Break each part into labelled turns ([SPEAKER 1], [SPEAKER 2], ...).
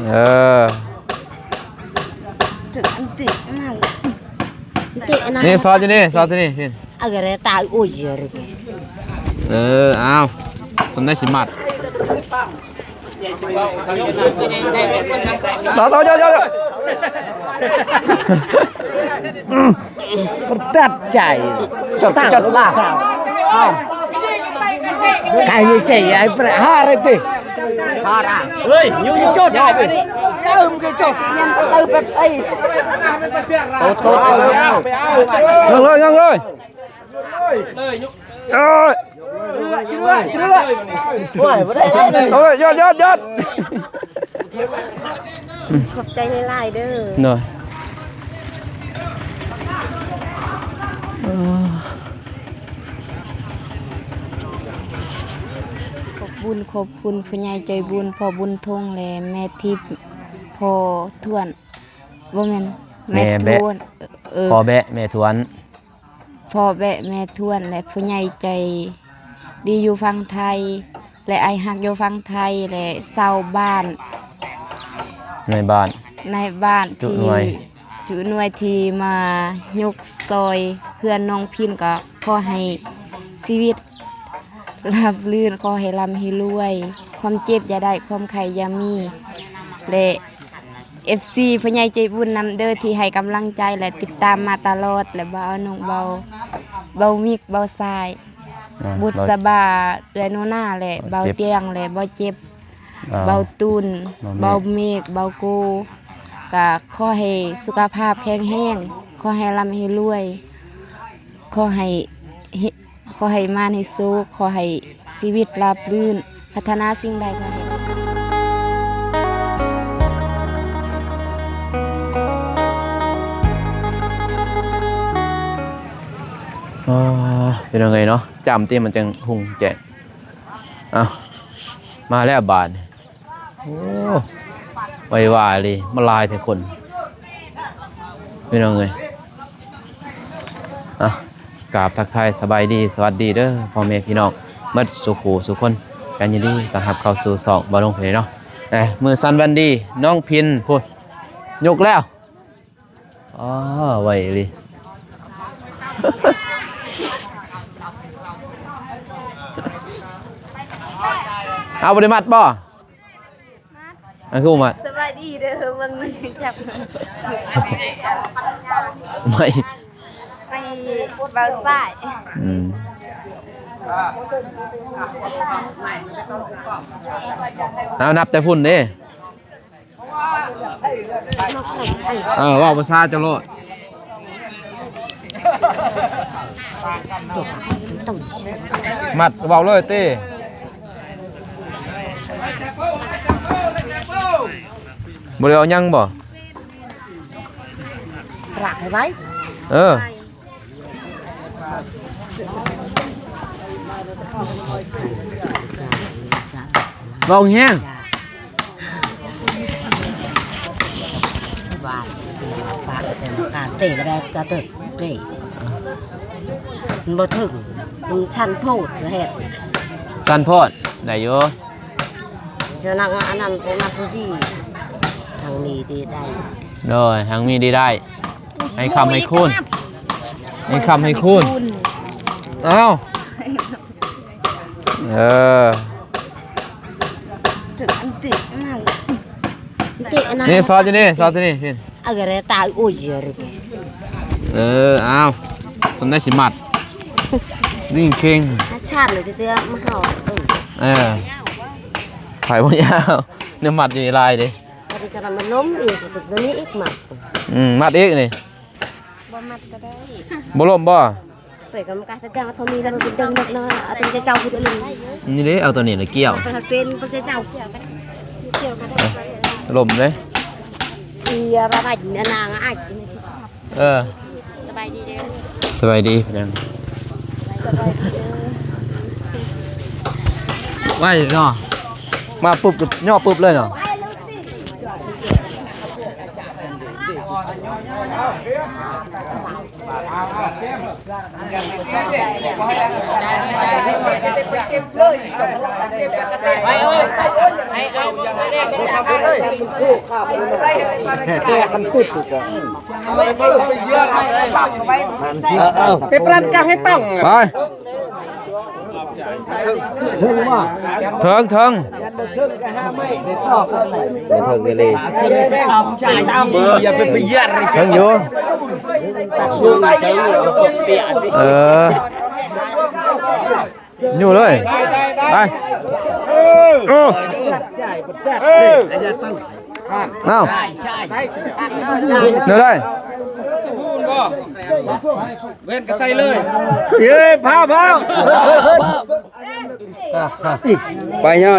[SPEAKER 1] เออนี่ซอสอยู่นี่ซอสอยู่นี่พี่
[SPEAKER 2] อะไรตายอุ้ยเยอะเลย
[SPEAKER 1] เอาทำได้สิมัดต่อเจ้า
[SPEAKER 2] ตัดใจจดล่าใครยังใจไอ้ประหารเลยติหาระเฮ้ยยุ่งจดได้ไปนี่cáiจดยังtừแบบใส่tốt
[SPEAKER 1] ยังเลยยัด
[SPEAKER 2] ขอบใจในไลน์เด้อ
[SPEAKER 1] หน่อย
[SPEAKER 3] ขอบคุณผู้ใหญ่ใจบุญพ่อบุญทงและแม่ทิพย์พ่อทวนบ่แม่นแม่ทวน
[SPEAKER 1] พ่อแบะแม่ทวน
[SPEAKER 3] พ่อแบะแม่ทวนและผู้ใหญ่ใจดีอยู่ฝั่งไทยและไอฮักอยู่ฝั่งไทยและชาวบ้าน
[SPEAKER 1] ในบ้าน
[SPEAKER 3] ที่จุหน่วยที่มายกซอยเพื่อนน้องพินก็ขอให้ชีวิตราบรื่นขอให้ร่ำให้รวยความเจ็บอย่าได้ความไข้อย่ามีและ FC ผู้ใหญ่ใจบุญนำเด้อที่ให้กำลังใจและติดตามมาตลอดและบ่าวน้องเบามิกเบาทรายบุษบาเอื้อโนนาและเบาเตียงและเบาเจ็บเบาตุนเบาเมฆเบาโกก็ขอให้สุขภาพแข็งแรงขอให้ร่ำให้รวยขอให้มาในสุขขอให้ชีวิตราบรื่นพัฒนาสิ่งใดขอให้
[SPEAKER 1] เป็นยังไงเนาะจำตีมันจังหุงแจกมาแล้วบาทโอ้ไวๆเลยมาลายแต่คนเป็นยังไงกราบทักทายสบายดีสวัสดีเด้อพ่อแม่พี่น้องมัดสุขูสุคนกันยินดีต้อนรับเข้าสู่สองบอลลงเพลเนาะมือสันวันดีน้องพินพูดยกแล้วไวเลยเอาบริมัดบ่คือมา
[SPEAKER 3] สบายดีเด้อเบิ่งจับ
[SPEAKER 1] ไม่
[SPEAKER 3] ไปเบาสาย
[SPEAKER 1] เอานับแต่พุ่นดิว่าภาษาจะโลดมัดเบาเลยตีบ่ได้เอายังบ่
[SPEAKER 2] ปลาให้ไว้
[SPEAKER 1] ลองแห้ง
[SPEAKER 2] บ้านปลาเป็นการเตะอะไรกระตึกเตะมันบ่ถึงมันชันโพดเหตุ
[SPEAKER 1] ชันโพดได้อยู่
[SPEAKER 2] เจ้านักอันนั้นเป็นนักที่ทางนี้ดีได้
[SPEAKER 1] โดยทางมีดีได้ให้คำให้คุณเอานี่ซอสอยู่นี่พี่
[SPEAKER 2] อะไรตายอุ้ยเยอะเลย
[SPEAKER 1] เอาทำได้สิมัดนี่เข่ง
[SPEAKER 2] ชาติเลยเตี้ยมาเข้า
[SPEAKER 1] ไผ่พวกยาวเนื้อมัดอยู่ในลายดิ
[SPEAKER 2] จะทำมันล้มอีกตัวนี้อีกมัด
[SPEAKER 1] มัดอีกนี่
[SPEAKER 3] บ่มัดก็ได้
[SPEAKER 1] บ่ล้มบ่
[SPEAKER 2] เปิดกรรมการแสดงว่าทอมีแล้วมันเป็นจังเด็กน้อยเอาตัวเจ้าพูดอะไร
[SPEAKER 1] นี่เลยเอาตัวนี้เลยเกี่ยว
[SPEAKER 2] เป็นเจ้าเกี่ยวก็ได้
[SPEAKER 1] ล้มเลย
[SPEAKER 2] บาบาจินนางอ่ะ
[SPEAKER 3] สบายดีเด้อ
[SPEAKER 1] สบายดีพี่น้องว่าอย่างเนาะมาปุ๊บย่อปุ๊บเลยเนาะ
[SPEAKER 2] ไปปรันกลางให้ต้อง
[SPEAKER 1] ไป
[SPEAKER 2] ถึงว่า
[SPEAKER 1] เถิง
[SPEAKER 2] ถึงก็ห้าไม่ในซอกในถึงเลยอย่าไปเยี่ยน
[SPEAKER 1] เถิงอยู่
[SPEAKER 2] สู้ไปเจอเปียก
[SPEAKER 1] อยู่เลยไปโอ้เอ้าเดี๋ยวได้
[SPEAKER 2] เว้นก็ใส่เลย
[SPEAKER 1] เย้พา
[SPEAKER 2] ไปย่อยอีกไปเยอะ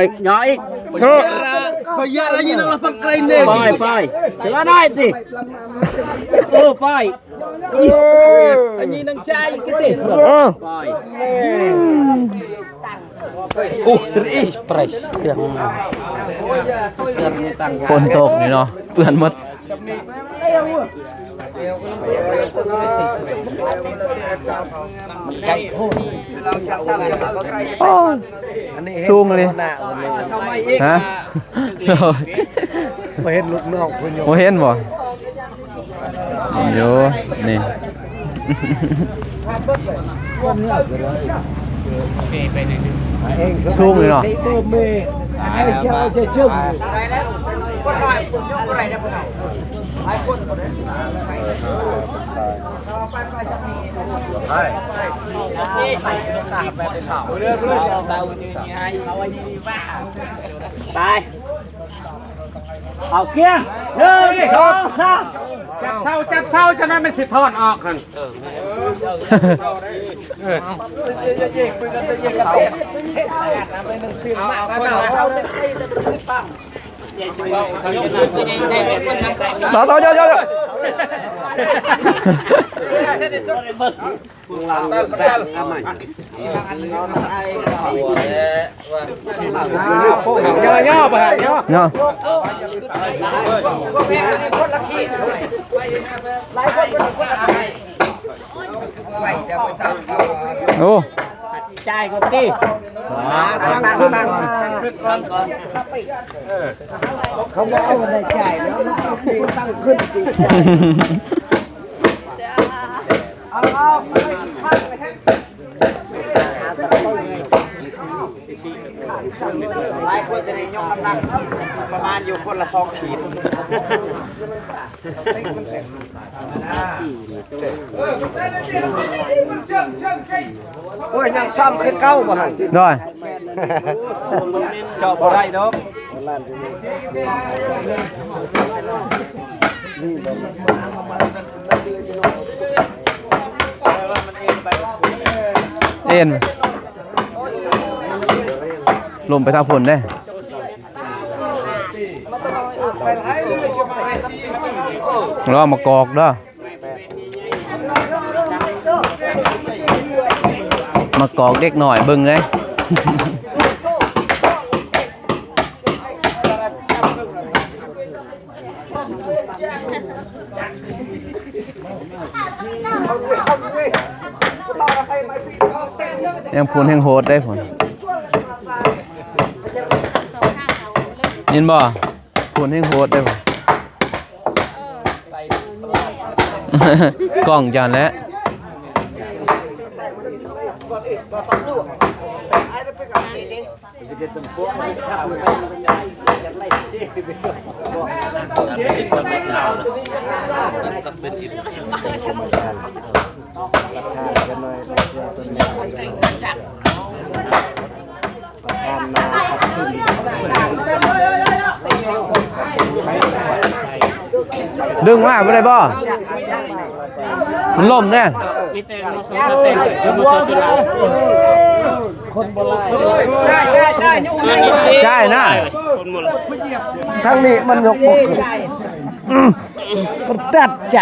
[SPEAKER 2] อะไรนี่เราฟังไกลเนี่ยไปจะได้ดิไปอันนี้นังใจกันดิไปโอ้ตรีไป
[SPEAKER 1] ฝนตกนี่เนาะเปื้อนหมดโอ้สูงเลยฮะ
[SPEAKER 2] มาเห็นลูกน้องคุณโย
[SPEAKER 1] โมเห็นบ่อยู่นี่ สูงเลยเนาะ
[SPEAKER 2] จะจุ่ม ไปเอาเกี้ยง1 2 3จับเศร้าจะนั้นไม่สิทอนออกกัน
[SPEAKER 1] ต่อเยอะ
[SPEAKER 2] ย่อไปย่อ
[SPEAKER 1] เนาะโอ้
[SPEAKER 2] จ่ายก่อนดิตั้งขึ้นเขาบอกว่าได้จ่ายแล้วตั้งขึ้นดิหลายคนจะได้ยกน้ำหนักประมาณอยู่คนละ2 ขีดโอ้ยยังซ้ำคือเก้าบ่หัน
[SPEAKER 1] ด้วย
[SPEAKER 2] เจ้าบ่ได้ดอก
[SPEAKER 1] เอ็นลมไปทางฝนได้แล้วมากอกเด้อมากอกเด็กหน่อยเบิ่งเลย ยังพูนแห่งโหดได้ผลยินบ่พูนแห่งโหดได้ผล กล้องจานแล้วดึงมาไม่ได้บ่มันล่มแน่
[SPEAKER 2] คนโบราณ
[SPEAKER 1] ใช่นะ
[SPEAKER 2] ทั้งนี้มันยกบกมันตัดใจ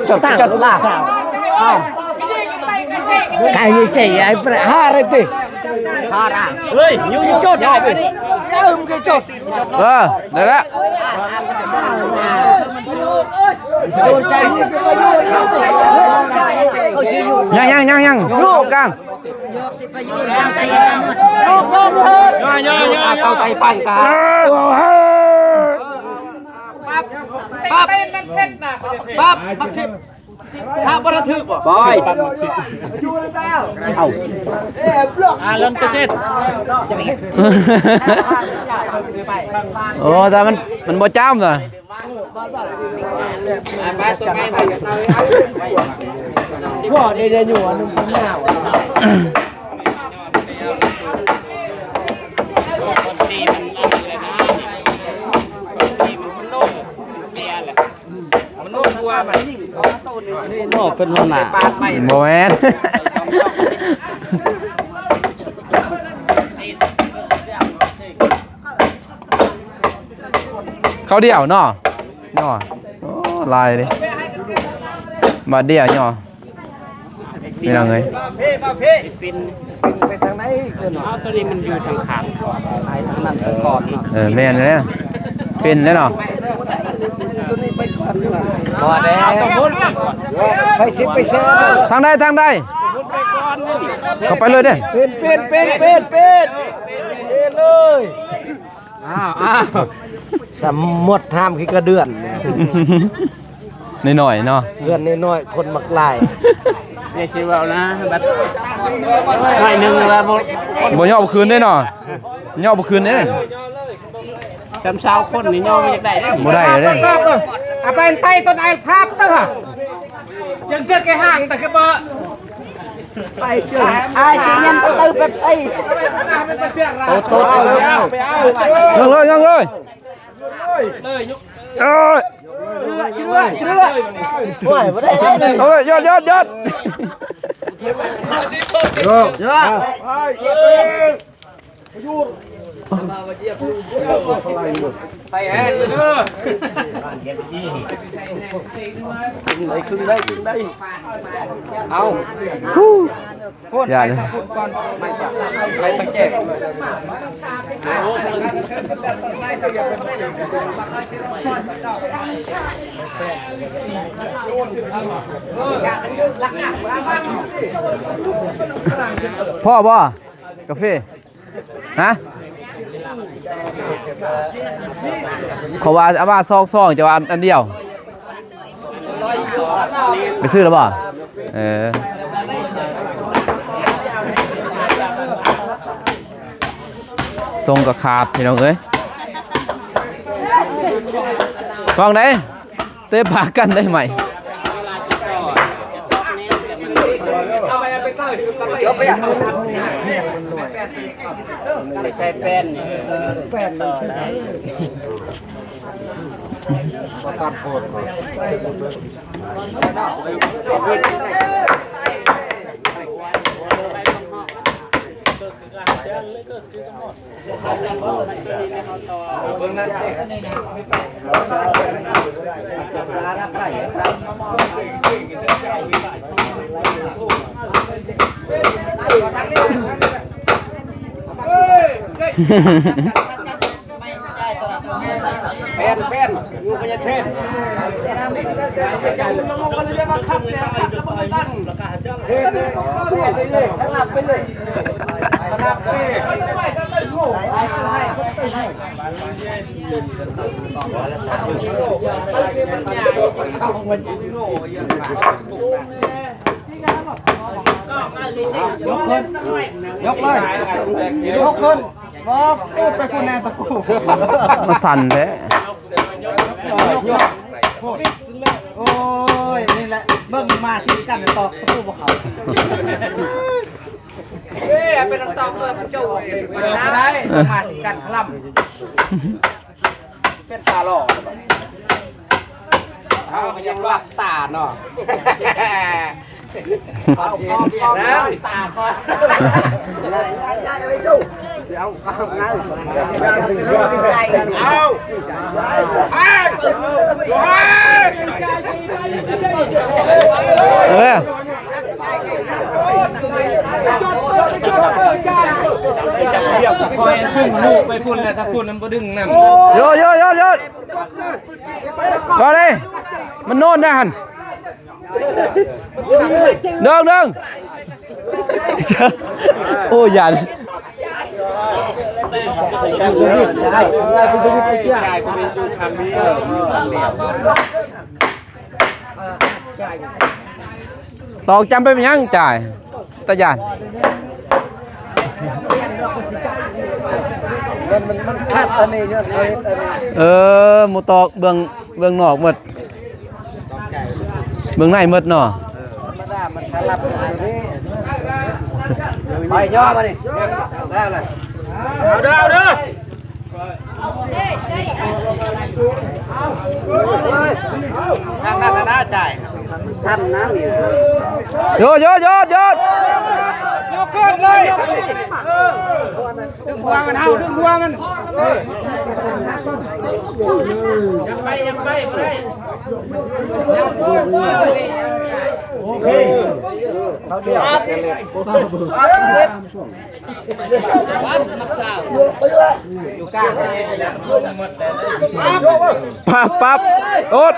[SPEAKER 2] จดลากไก่ยี่เจ๋ยไอ้ประหารเลยหาร่าเฮ้ยยุ่งจดได้ไปดิมึงจด
[SPEAKER 1] ได้แล้ว ยังโยกกลาง
[SPEAKER 2] เข้าใจปั่นกันปั๊บมักสิบถ้าบรทึกบ่บอยเอาเริ่มจะเสร็จ
[SPEAKER 1] โอ้แต่มันบ่จ้ำเลย
[SPEAKER 2] พ่อเดี๋ยวอยู่อันนึงคนหน้าโน่เป็นหัวหน้า
[SPEAKER 1] โมแมนเขาเดี่ยวเนาะโลายดิบาดเดี่ยวเนาะนี่นังไง
[SPEAKER 2] ไปทางไหนเอาตัวนี้มันอยู่ทางขาไอ้ทางนั้นก่อน
[SPEAKER 1] แม่นเลยเป็นแล้วเนาะ
[SPEAKER 2] พอแล้วไปชิดไปเชื่อ
[SPEAKER 1] ทางใดเข้าไปเลยเด้
[SPEAKER 2] เป็นเลยสมมติห้ามคือกระเดือน
[SPEAKER 1] หน่อยเนาะ
[SPEAKER 2] เดือนน้อยคนมักลายไม่ใช่ว่านะบัดหน่อยนึงว่า
[SPEAKER 1] บ่ย่อบ่คืนได้เนาะย่อบ่คืนได้
[SPEAKER 2] ซ้ำเช้าคนนี่ย่อไม่ได้
[SPEAKER 1] บ่ได้เด้
[SPEAKER 2] เอาไปต้นไอ้ภาพเด้อยังเกิดแค่ห่างแต่ก็บ่ไปเจอไอ้สิยันตื้อแบบซี่โต
[SPEAKER 1] ยังเลยเอ้ย
[SPEAKER 2] เชื่อโอ้ยบ่ได้
[SPEAKER 1] เอ้ยยอดยอด
[SPEAKER 2] ใส่แอนเลยเด้อครึ่งได้เอา
[SPEAKER 1] อย่าเลย
[SPEAKER 2] ไปตะแก่
[SPEAKER 1] พ่อบ่กาแฟฮะเขาว่าเอามาซองจะว่าอันเดียวไปซื้อแล้วบ่ทรงกับขาบพี่น้องเอ้ยฟังได้เตะปากกันได้ไหม
[SPEAKER 2] จบไปอ่ะไม่ใช่แป้นต่อได้ตัดโคตเป็นอยู่พญาเทนสลับไปเลยยกขึ้นบอกพูดไปคุณแน่ตะกู
[SPEAKER 1] มาสั่นแท้
[SPEAKER 2] โอ้ยนี่แหละเบิ่งมาสิกันตอกตะกูบ่เขาเป็นตอกเจ้าได้มาสิกันคล่ำเป็นตาหล่อเอายังรับตาเนาะเอาแล้วตาก่อนย้ายไปจู้เอางั้นคอยขึ้นลูกไปพุ่นเลยถ้าพุ่นนั้นบ่ดึงน้ำ
[SPEAKER 1] โยมาเลย มันโน่นนะฮันเดิงโอ้ยันตอกจำไปเป็นยังจ่ายตะยาน
[SPEAKER 2] มันคาดอันนี้เนี่ย
[SPEAKER 1] หมูตอกเบื้องนอกหมดเบื้องในหมดเนาะ
[SPEAKER 2] มันสลับไปย่อมาดิได้เลยเอาเด้อทำน้าจ่ายทำน้ำนี่
[SPEAKER 1] โยด
[SPEAKER 2] ยกขึ้นเลยดึงหัวมันเอาดึงหัวมันยังไปไม่ได้โอเคเขาเดียวอยู่กลาง
[SPEAKER 1] ปั๊บโอ๊ต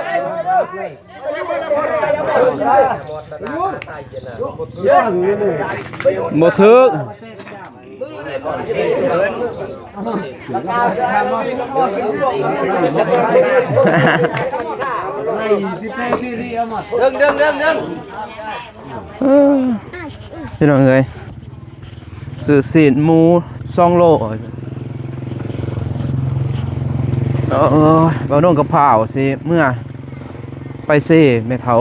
[SPEAKER 1] หมดทึก
[SPEAKER 2] ดึง
[SPEAKER 1] พี่น้องเอ้ยซื้อศีลหมู2 โลบ่น้องกระเพราสิเมื่อไปเซ่แม่เฒ่า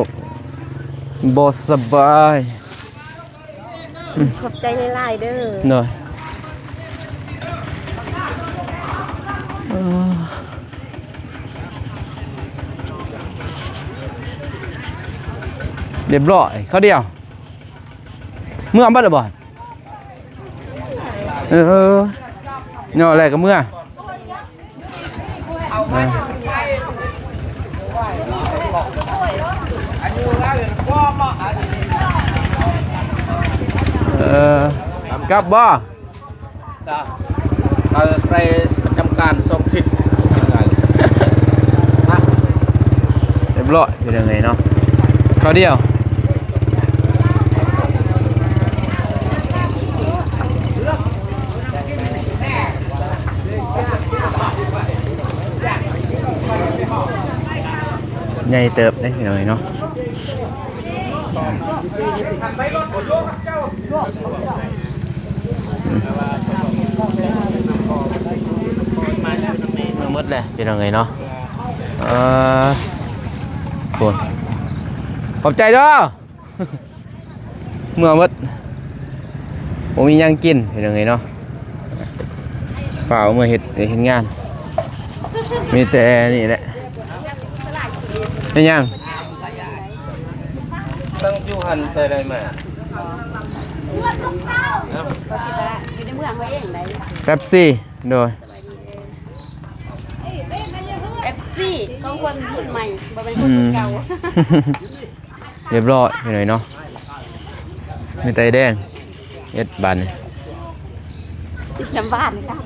[SPEAKER 1] บ่สบาย
[SPEAKER 3] ขอบใจหลายๆเด้อ
[SPEAKER 1] หน่อยเรียบร้อยเขาเดียวเมื่อบัดบ่เนาะอะไรก็เมื่อกลับบ่
[SPEAKER 2] ไปประจำการสอบทิศ
[SPEAKER 1] เรียบร้อยเป็นยังไงเนาะเขาเดียวใหญ่เติบได้เป็นยังไงเนาะมืดเลยเป็นยังไงเนาะคนขอบใจเด้อ เมื่อมืดผมมียังกินเป็นยังไงเนาะเปล่าเมื่อเห็นงานมีแต่นี่แหละเป็นยัง
[SPEAKER 2] ตั้งยูหันไปได้ไหม
[SPEAKER 1] เป๊ปซี่โดย
[SPEAKER 3] เอฟซีของคนรุ่นใหม่บ่เป็นคนเก่า
[SPEAKER 1] เรียบร้อยไปหน่อยเนาะมีไตแดงเอ็ดบัน
[SPEAKER 3] จำบ้านค่ะ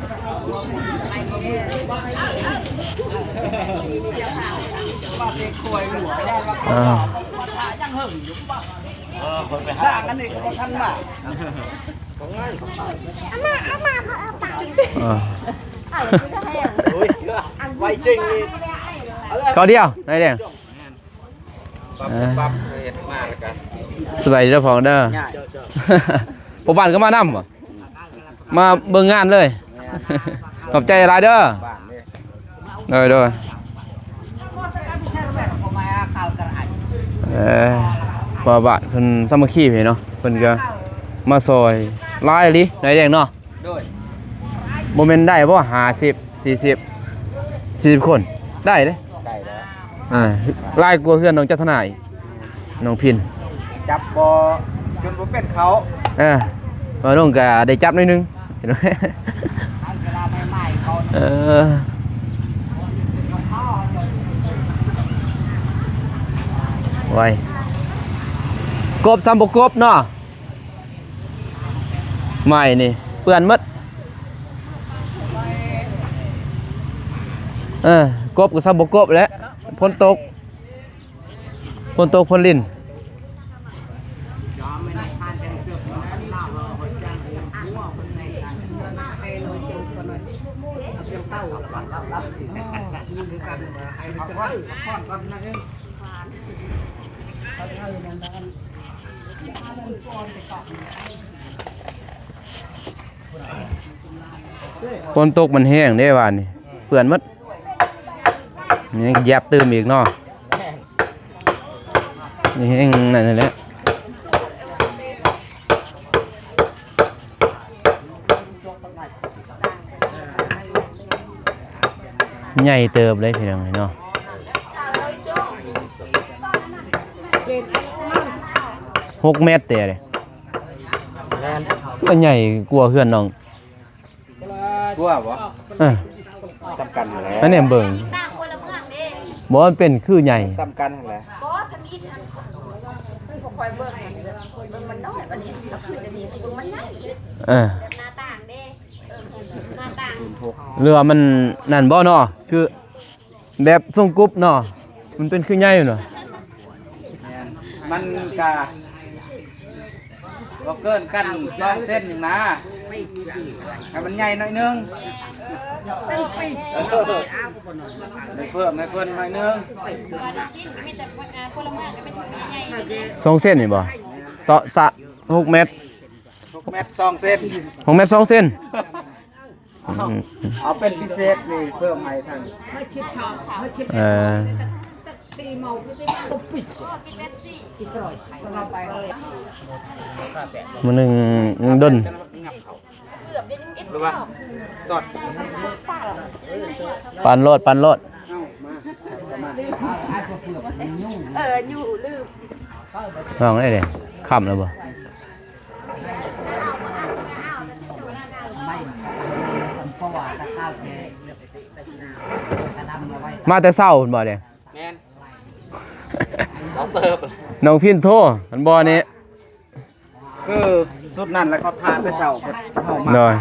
[SPEAKER 2] สร้างกันนี่ก็ทันมาไวจริงนี่
[SPEAKER 1] เขาเดียวนายแดงสบายเจ้าของเด้อผมบ้านก็มานำมาเบิ่งงานเลยขอบใจหลายเด้อโดยพอบ้านเพิ่นสามัคคีเนาะเพิ่นก็มาซอยหลายลินายแดงเนาะโมเมนต์ได้บ่50 40คนได้เด้ไล่กลัวเพื่อนน้องจัทนายน้องพิน
[SPEAKER 2] จับบ่จนบ่เป็นเขา
[SPEAKER 1] มาน้องก็ได้จับหน่อยนึงเห็นไหมไว้กบซ้ำบกบเนาะใหม่นี่เปื่อนมัดกบกับซ้ำบกบแล้วพ้นตก นตกฝนลิ้นฝนตกมันแห้งได้ว่านี่เปื้อนหมดนี่แยบตื่มอีกเนาะนี่แห้งนั่นแหละใหญ่เติบเลยพี่น้องเนาะ6 เมตรเตะเลยก็ใหญ่กว่าเพื่อนน้อง
[SPEAKER 2] กลัวบ่ สำคัญแหละ
[SPEAKER 1] อันนี้เบิ่งบ่มันเป็นคือใหญ่
[SPEAKER 2] สำคัญแหละ
[SPEAKER 1] เออเรือมันนั่นบ่เนาะคือแบบทรงกรุ๊ปเนาะมันเป็นคือใหญ่อยู่เนาะ
[SPEAKER 2] มันกะบ่เกินกัน2 เส้นอย่างนะให้มันใหญ่หน่อยนึงไม่เพิ่มหน่อยนึง
[SPEAKER 1] 2 เส้นนี่บ่สะ6 เมตร
[SPEAKER 2] 6 เมตร 2 เส้น
[SPEAKER 1] 6 เมตร 2 เส้น
[SPEAKER 2] เอาเป็นพิเศษนี่เพิ่มให้ท่าน
[SPEAKER 1] เออมันหนึ่งดน
[SPEAKER 2] หรือว่าสด
[SPEAKER 1] ปันโลด
[SPEAKER 2] เอามาประมาณ
[SPEAKER 1] ลองได้เลยขำแล้วบ่มาแต่เช้าพุ่นบ่เด้
[SPEAKER 2] แม่นต้องเติบ
[SPEAKER 1] น้องพินโทรอันบ่นี้
[SPEAKER 2] คือสุดนั้นแล้วเขาทานไปเช้าเพิ่นเฮามา
[SPEAKER 1] หน่อย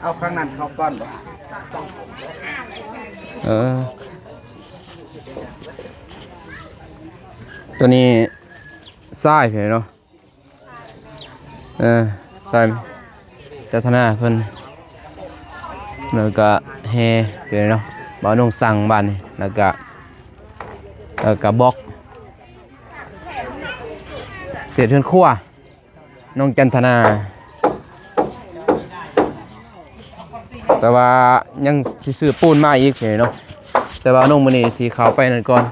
[SPEAKER 2] เอาข้างนั้นเข้าก้อนบ่
[SPEAKER 1] เออตัวนี้ทรายเพิ่นเนาะทรายจัตนาเพิ่นแล้วก็แฮเพิ่นเนาะบ่าวนุ่งสั่งบ้านนี่แล้วก็บล็อกเศษเทือนครัวน้องจันทนา แต่ว่ายังสิซื้อปูนมาอีกเนาะแต่ว่าน้องมื้อนี้สิเข้าไปนั่นก่อน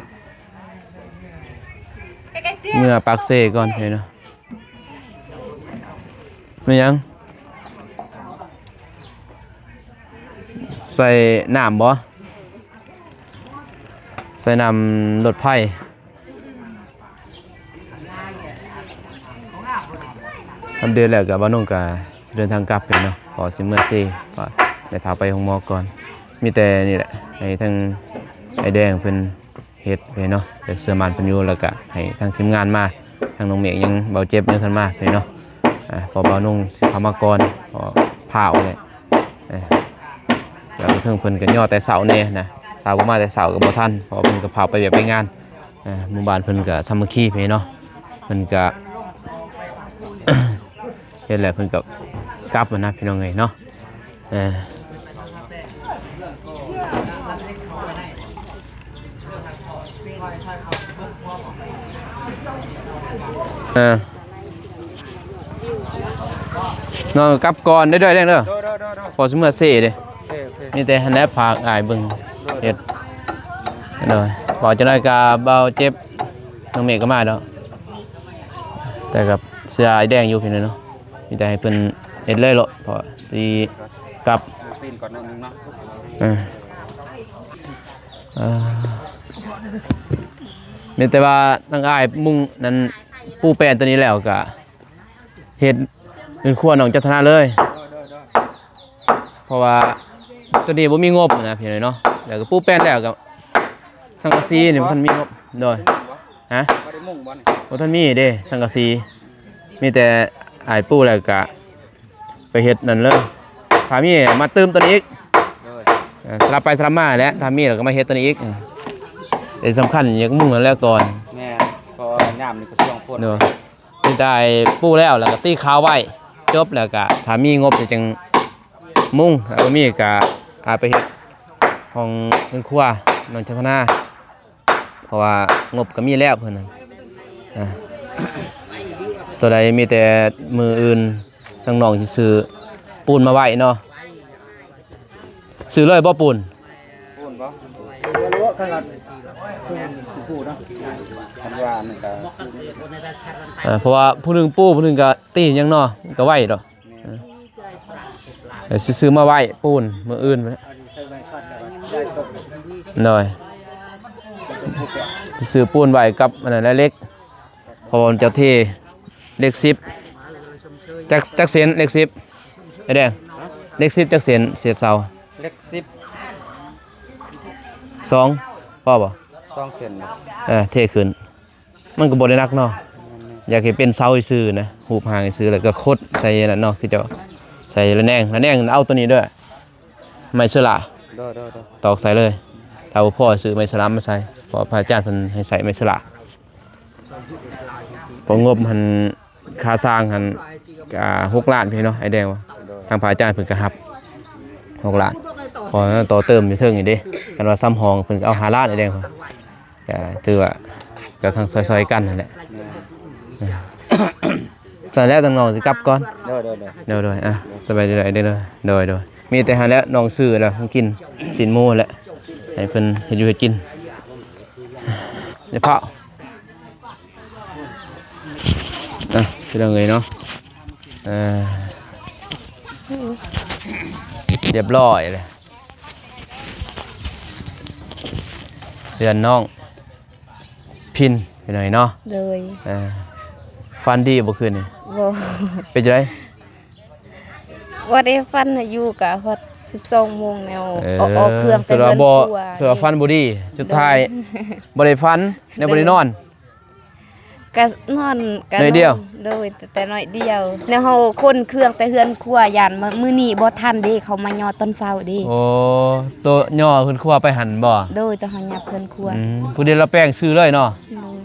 [SPEAKER 1] เมื่อปากเซ่ก่อนเนาะไม่ยังใส่น้ำบ่ใส่น้ำรถไฟทำเดือนแล้วกับบ้านน้องก็เดินทางกลับไปเนาะขอสิเมื่อเซ่ก็ได้ถาไปห้องหมอก่อนมีแต่นี่แหละให้ทั้งไอแดงเพิ่นเฮ็ดไปเนาะแต่เสื้อมันเพิ่นอยู่แล้วก็ให้ทางทีมงานมาทางน้องเมฆยังเบาเจ็บยังทันมาไปเนาะพอเบานุ่งสิเข้ามาก่อนพอผ่าเอาเลยแล้วเพิ่งเพิ่นก็ย่อแต่เสาแน่นะตาบ่มาแต่เสาก็บ่ทันเพราะเพิ่นก็พาไปแบบไปงานหมู่บ้านเพิ่นก็สามัคคีไปเนาะเพิ่นก็ เฮ็ดแล้วเพิ่นก็กลับมานะพี่น้องเอ้ยเนาะนอนกลับก่อนได้ด้วยเด้อพอสมมุติเซ่เด้มีแต่หันแลพากอ้ายเบิ่งเฮ็ดเด้อบ่จะได้ก็เบาเจ็บน้องเมฆก็มาดอกแต่กับเสื้อไอ้แดงอยู่พี่น้องเนาะมีแต่ให้เพิ่นเฮ็ดเลยโลดเพราะสิกลับ
[SPEAKER 2] ปีนก่อนนึงเนาะ
[SPEAKER 1] มีแต่ว่าทางอ้ายมุ่งนั้นปูแป้นตัวนี้แล้วก็เฮ็ดเป็นครัวน้องจันทนาเลยเพราะว่าตัวนี้บ่มีงบนะพี่น้องเนาะแล้วก็ปูแป้นแล้วก็สังกะสีนี่มันมีงบโดยฮะ
[SPEAKER 2] บ่ได้มุ่งบ่นี่
[SPEAKER 1] บ่ทันมีเด้สังกะสีมีแต่อ้ายปูแล้วก็ไปเฮ็ดนั่นเลยถ้ามีมาเติมตัวนี้อีก
[SPEAKER 2] เลย
[SPEAKER 1] สลับไปสลับมาแล้วถ้ามีแล้วก็มาเฮ็ดตัวนี้อีก แต่สำคัญอย่างมุ่งนั่นแหล้วก่อน
[SPEAKER 2] แม่ก็น้ำนี่ก็ช่วงพ่น
[SPEAKER 1] เนาะที่ได้ปูแล้วก็ตีขาวไว้จบแล้วก็ถ้ามีงบจะจังมุ่งแล้วก็มีก็อาไปเฮ็ดห้องเครื่องครัวน้องชัฒนาเพราะว่างบก็มีแล้วเพิ่นน่ะตัวใดมีแต่มืออื่นทางน้องสิซื้อปูนมาไว้เนาะซื้อเลยบ่ปูน
[SPEAKER 2] พ่นบ่รู้ขนาดพูดเนาะทำว่ามันก็
[SPEAKER 1] เพราะว่าผู้หนึงปูผู้หนึงก็ตีหยังเนาะก็ไว้ดอกสิซื้อมาไว้ปูนมื้ออื่นไว้หน่อยสิซื้อปูนไว้กับอันนั้นเล็กเพราะว่ามันจะเทเลข10จักเซนเลข10ไอ้แดงเลข10จักเซนเศษเสา
[SPEAKER 2] เล็ก
[SPEAKER 1] 2พอบ่
[SPEAKER 2] 2 เซน
[SPEAKER 1] เทขึ้นมันก็บ่ได้หนักเนาะอยากให้เป็นเสาซื่อนะหูบหางซื่อแล้วก็คดใส่นั่นเนาะคือเจ้าใส่ระแนงเอาตัวนี้ด้วยไม้สละ
[SPEAKER 2] โด
[SPEAKER 1] ตอกใส่เลยถ้าบ่พอซื้อไม้สลัมมาใส่เพราะพระอาจารย์เพิ่นให้ใส่ไม้สละพองบหันค่าสร้างหันก็6 ล้านพี่เนาะไอ้แดงว่าทางพระอาจารย์เพิ่นก็รับ6 ล้านพอต่อเติมอยู่เทิงนี่เด้กันว่าซ้ำห้องเพิ่นก็เอา5 ล้านไอ้แดงว่าก็ถือว่าก็ทั้งซอยๆกันนั่นแหละใส่แล้วต้องน้องสิกลับก่อน
[SPEAKER 2] โด
[SPEAKER 1] โดยสบายดีเลยโดยมีแต่หาแล้วน้องซื้อแล้วกินสินหมูแหละให้เพิ่นเฮ็ดอยู่เฮ็ดกินเดี๋ยวพ่อสิได้เงยเนาะเรียบร้อยเลยเรือนน้องพินไปหน่อยเนาะ
[SPEAKER 3] เลย
[SPEAKER 1] ฟันดีบ่คืนนี่
[SPEAKER 3] บ่
[SPEAKER 1] เป็นจังได๋
[SPEAKER 3] ว่าได้ฟันน่ะอยู่กะฮอด12 โมงแนวออกเครื่องแต่เงิน
[SPEAKER 1] บ่
[SPEAKER 3] กลัว
[SPEAKER 1] เถือฟันบ่ดีสุดท้ายบ่ได้ฟันแล้วบ่ได้นอน
[SPEAKER 3] ก็นอนก็
[SPEAKER 1] หน่อยเดียว
[SPEAKER 3] โดยแต่น้อยเดียวแล้วเฮาคนเครื่องแต่เฮือนครัวย่านมื้อนี้บ่ทันเด้เขามายอตอนเช้าเด้
[SPEAKER 1] โอ้ตัวย่อขึ้นครัวไปหันบ่
[SPEAKER 3] โดยต้องเฮายับเฮือนครัว
[SPEAKER 1] ผู้เดียวเราแป้งซื้อเลยเนาะ
[SPEAKER 3] โดย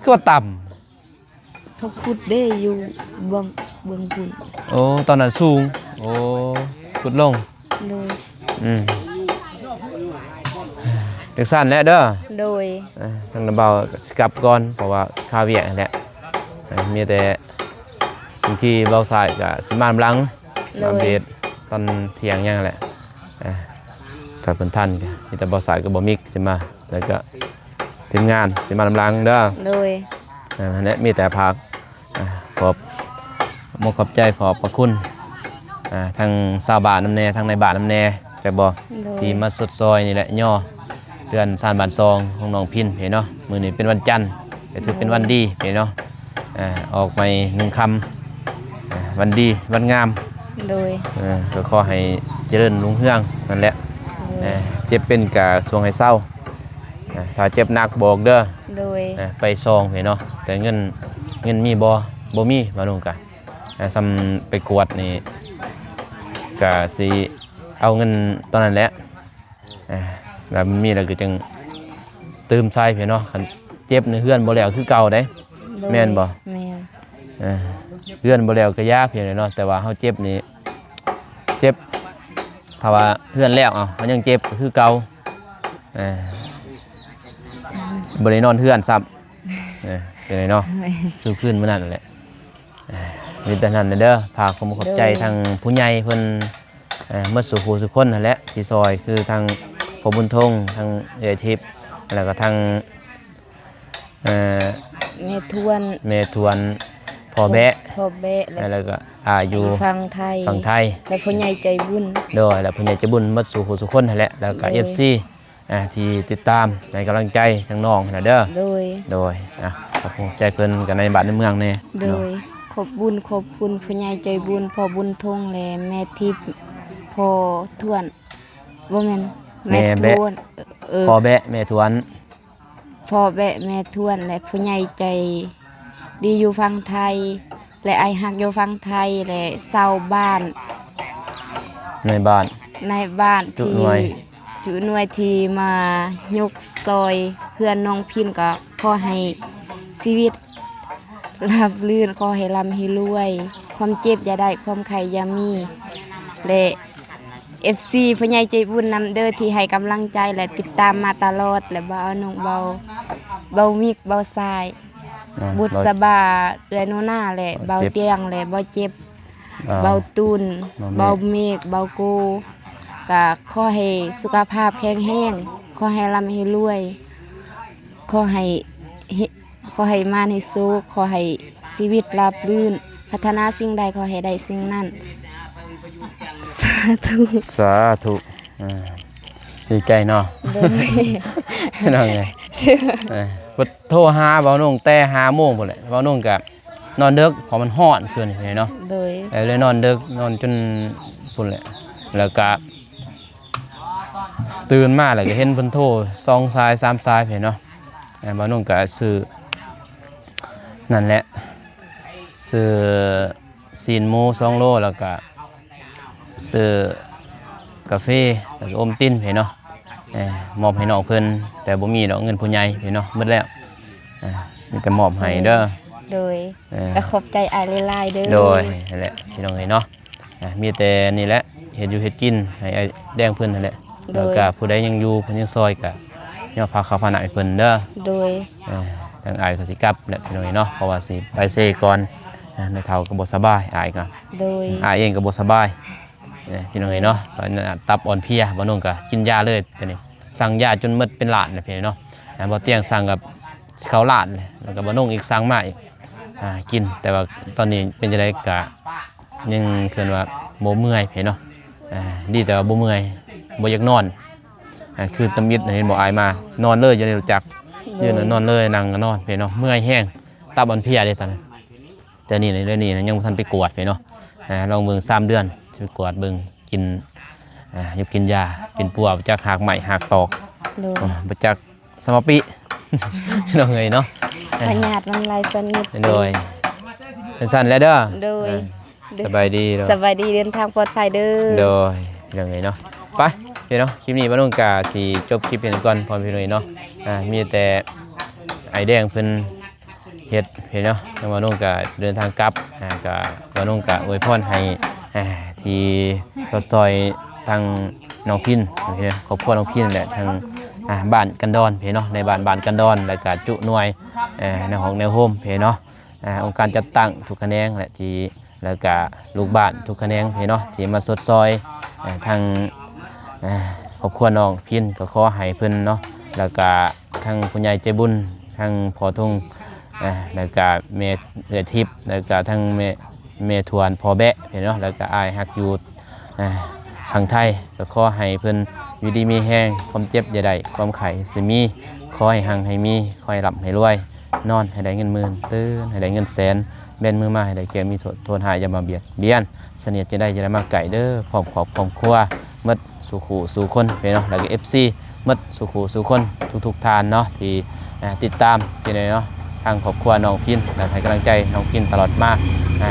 [SPEAKER 1] คือว่าต่ำ
[SPEAKER 3] เขาขุดเด้อยู่เบิ่งพุ่น
[SPEAKER 1] โอ้ตอนนั้นสูงโอ้ขุดลง
[SPEAKER 3] โดย
[SPEAKER 1] จังซั่นแหละเด้อ
[SPEAKER 3] โดย
[SPEAKER 1] ทางน้ำเบาสิกลับก่อนเพราะว่าค่าเวียกนั่นแหละมีแต่บางทีเบาสายก็สิมาหลัง
[SPEAKER 3] โด
[SPEAKER 1] อัป
[SPEAKER 3] ย
[SPEAKER 1] เดตตอนเที่ยงยังแหละถ้าเพิ่นทันก็มีแต่เบาสายก็บ่มิกสิมาแล้วก็ทีมงานสิมาหลังเด้อ
[SPEAKER 3] โดย
[SPEAKER 1] นั่นแหละมีแต่พักขอบมขอบใจขอบพระคุณทางชาวบ้านน้ำแน่ทางในบ้านน้ำแน่แต่บ่
[SPEAKER 3] โดย
[SPEAKER 1] ที่มาสดซอยนี่แหละย่อเดือนซานบ้านซองของน้องพินเห็นเนาะมื้อนี้เป็นวันจันทร์ก็ถือเป็นวันดีเห็นเนาะออกไป1 คำวันดีวันงาม
[SPEAKER 3] โดย
[SPEAKER 1] ก็ขอให้เจริญรุ่งเรืองนั่นแหละเจ็บเป็นกะสวงให้เศร้าถ้าเจ็บหนักบอกเด้อ
[SPEAKER 3] โดย
[SPEAKER 1] ไปซองเห็นเนาะแต่เงินมีบ่มีมาลงกันซ้ำไปกวดนี่ก็สิเอาเงินตอนนั้นแหละแล้วมันมีแล้วก็จึงตื่มใส่เห็นเนาะคันเจ็บในเฮือนบ่แล้วคือเก่าเด้
[SPEAKER 3] โดย
[SPEAKER 1] แม่นบ่
[SPEAKER 3] แม่น
[SPEAKER 1] เฮือนบ่แล้วก็ยาเพียงเนาะแต่ว่าเฮาเจ็บนี่เจ็บถ้าว่าเฮือนแล้วมันยังเจ็บก็คือเก่าบ่ได้นอนเฮือนซ้ำเป็นไงเนาะคือคืนมื้อนั้นนั่นแหละมีแต่นั้นเด้อฝากความขอบใจทางผู้ใหญ่เพิ่นเมื่อสู่ผู้สุคนนั่นแหละที่ซอยคือทางพ่อบุญทงทางเอื้อยทิพย์แล้วก็ทาง
[SPEAKER 3] แม่ทวน
[SPEAKER 1] แม่ทวนพ่อแบะ
[SPEAKER 3] พ่อแบะและ
[SPEAKER 1] แล้วก็อยู่
[SPEAKER 3] ฟังไทย
[SPEAKER 1] ฝั่งไทย
[SPEAKER 3] และพ่อใหญ่ใจบุญ
[SPEAKER 1] โดยแล้วผู้ใหญ่ใจบุญเมื่อสู่ผู้สุคนนั่นแหละแล้วก็
[SPEAKER 3] โดย
[SPEAKER 1] FC ที่ติดตามในกำลังใจทางน้องนะเด้อ
[SPEAKER 3] โดย
[SPEAKER 1] โดยขอบคุณใจเพิ่นกันในบ้านในเมืองแน่
[SPEAKER 3] โดยขอบบุญขอบคุณพ่อใหญ่ใจบุญพ่อบุญทงและแม่ทิพย์พ่อทวนบ่แม่นแม่ทวน
[SPEAKER 1] พ่อแบะแม่ทวน
[SPEAKER 3] พ่อแบะแม่ทวนและพ่อใหญ่ใจดีอยู่ฟังไทย และไอฮักอยู่ฟังไทยและชาวบ้าน
[SPEAKER 1] ในบ้าน
[SPEAKER 3] ในบ้าน
[SPEAKER 1] จุ
[SPEAKER 3] ที่
[SPEAKER 1] หน่วย
[SPEAKER 3] จุหน่วยที่มายกซอยเพื่อนน้องพินก็ขอให้ชีวิตราบรื่นขอให้ร่ำให้รวย ความเจ็บอย่าได้ความไข้อย่ามีและ FC ผู้ใหญ่ใจบุญนำเด้อที่ให้กำลังใจและติดตามมาตลอดและบ่เอาน้องเบามิกเบาทราย บุษบาเอื้อนูน่าแหละเบาเตียงแหละเบาเจ็บเบาตุนเบาเมฆเบาโกก็ขอให้สุขภาพแข็งแรงขอให้ร่ำให้รวยขอให้มาในสุขขอให้ชีวิตราบรื่นพัฒนาสิ่งใดขอให้ได้สิ่งนั้นสาธุ
[SPEAKER 1] สาธุดีใจเนาะ
[SPEAKER 3] เด้อ
[SPEAKER 1] นั่นไงบ่โทรหาเบานุ่งแต่5 โมงพุ่นแหละเบานุ่งก็นอนดึกเพราะมันร้อนคืนนี่เนาะ
[SPEAKER 3] โดย
[SPEAKER 1] เลยนอนดึกนอนจนพุ่นแหละแล้วก็ตื่นมาแล้วก็เห็นเพิ่นโทร2 สาย 3 สายเนาะเบานุ่งก็ซื้อนั่นแหละซื้อซีนหมู2 โลแล้วก็ซื้อกาแฟแล้วก็อมติ้นเนาะมอบให้น้องเพิ่นแต่บ่มีดอกเงินผู้ใหญ่เนาะหมดแล้วมีแต่มอบให้เด้อ
[SPEAKER 3] โดยก็ขอบใจอ้ายหลายๆเด้อ
[SPEAKER 1] โดยนั่นแหละพี่น้องเอ้ยเนาะมีแต่นี่แหละเฮ็ดอยู่เฮ็ดกินให้ไอ้แดงเพิ่นนั่นแหละแล้วก็ผู้ใดยังอยู่เพิ่นยังซอยก็ย่อพาข้าวพาหน้าให้เพิ่นเด้อ
[SPEAKER 3] โดย
[SPEAKER 1] ทางอ้ายก็สิกลับแหละพี่น้องเอ้ยเนาะเพราะว่าสิไปเซก่อนแม่เฒ่าก็บ่สบายอ้ายก็
[SPEAKER 3] โดย
[SPEAKER 1] อ้ายเองก็บ่สบายพี่น้องเอ้ยเนาะตอนนั้นตับอ่อนเพลียบ่นุ่งก็กินยาเลยตัวนี้สั่งยาจนหมดเป็นล้านน่ะพี่เนาะบ่เตียงสั่งกับเขาล้านเลยแล้วก็บ่นุ่งอีกสั่งมาอีกกินแต่ว่าตอนนี้เป็นจังได๋ก็ยังเพิ่นว่าบ่เมื่อยพี่เนาะดีแต่ว่าบ่เมื่อยบ่อยากนอนคือตำมิดเห็นบ่อายมานอนเลยอยู่ในรถจักรยืนนอนเลยนั่งก็นอนพี่เนาะเมื่อยแห้งตับอ่อนเพลียเด้ตอนนั้นแต่นี่ในเรื่องนี้ยังบ่ทันไปกวดพี่เนาะลองเบิ่ง3 เดือนสิไปกวดเบิ่งกินยุบกินยากินปัวบ่จักหักใหม่หักตอก
[SPEAKER 3] โดย
[SPEAKER 1] บ่จักสมปิพี่น้องเอ้ยเนาะ
[SPEAKER 3] พญาติมันลายสนิท
[SPEAKER 1] โดยสั้นๆแล้วเด้อ
[SPEAKER 3] โดย
[SPEAKER 1] สบายดีเด้อ
[SPEAKER 3] สบายดีเดินทางปลอดภัยเด้อ
[SPEAKER 1] โดยพี่น้องเอ้ยเนาะไปพี่น้องคลิปนี้บ่ต้องกาสิจบคลิปเพียงก่อนพร้อมพี่น้องเอ้ยเนาะมีแต่ไอแดงเพิ่นเฮ็ดพี่เนาะแล้วบ่ต้องกาเดินทางกลับก็บ่ต้องกาอวยพรให้ที่สดซอยทางน้องพินพี่ครอบครัวน้องพินแหละทางบ้านกันดอนพี่เนาะในบ้านกันดอนแล้วก็จุหน่วยในห้องในโฮมพี่เนาะองค์การจัดตั้งทุกแขนงแหละที่แล้วก็ลูกบ้านทุกแขนงพี่เนาะที่มาสดซอยทางครอบครัวน้องพินก็ขอให้เพิ่นเนาะแล้วก็ทางผู้ใหญ่ใจบุญทางพ่อทุ่งแล้วก็แม่เอื้อทิพย์แล้วก็ทางแม่ทวนพ่อแบะพี่เนาะแล้วก็อ้ายฮักอยู่ทางไทยก็ขอให้เพิ่นอยู่ดีมีแห้งความเจ็บอย่าได้ความไข้สิมีขอให้หังให้มีขอให้ร่ำให้รวยนอนให้ได้เงินหมื่นตื่นให้ได้เงินแสนแบนมือมาให้ได้แก่มีโทษหายอย่ามาเบียดเบียนเสนียดจะได้มาไก่เด้อพร้อมครอบครัวหมดสู่ขู่สู่คนพี่เนาะแล้วก็ FC หมดสู่ขู่สู่คนทุกๆทานเนาะที่ติดตามพี่เนาะทางครอบครัวน้องพินและให้กำลังใจน้องพินตลอดมา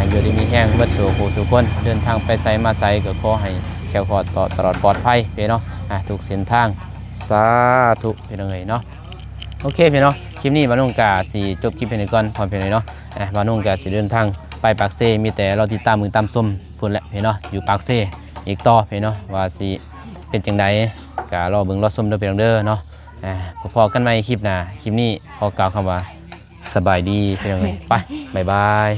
[SPEAKER 1] อยู่ดีมีแห้งหมดสู่ขู่สู่คนเดินทางไปไสมาไสก็ขอให้แคล้วคลอดตลอดปลอดภัยพี่เนาะทุกเส้นทางสาธุพี่น้องเอ้ยเนาะโอเคพี่เนาะคลิปนี้บานุ่งกาสิจบคลิปเพียงก่อนพร้อมพี่เนาะบานุ่งกาสิเดินทางไปปากเซมีแต่เราติดตามมือตามส้มพุ่นแหละพี่เนาะอยู่ปากเซอีกต่อพี่เนาะว่าสิเป็นจังไดกะรอเบิ่งรอส้มเด้อพี่น้องเด้อเนาะพอกันใหม่คลิปหน้าคลิปนี้ขอกล่าวคำว่าสบายดีพี่น้องเอ้ยไปบ๊ายบาย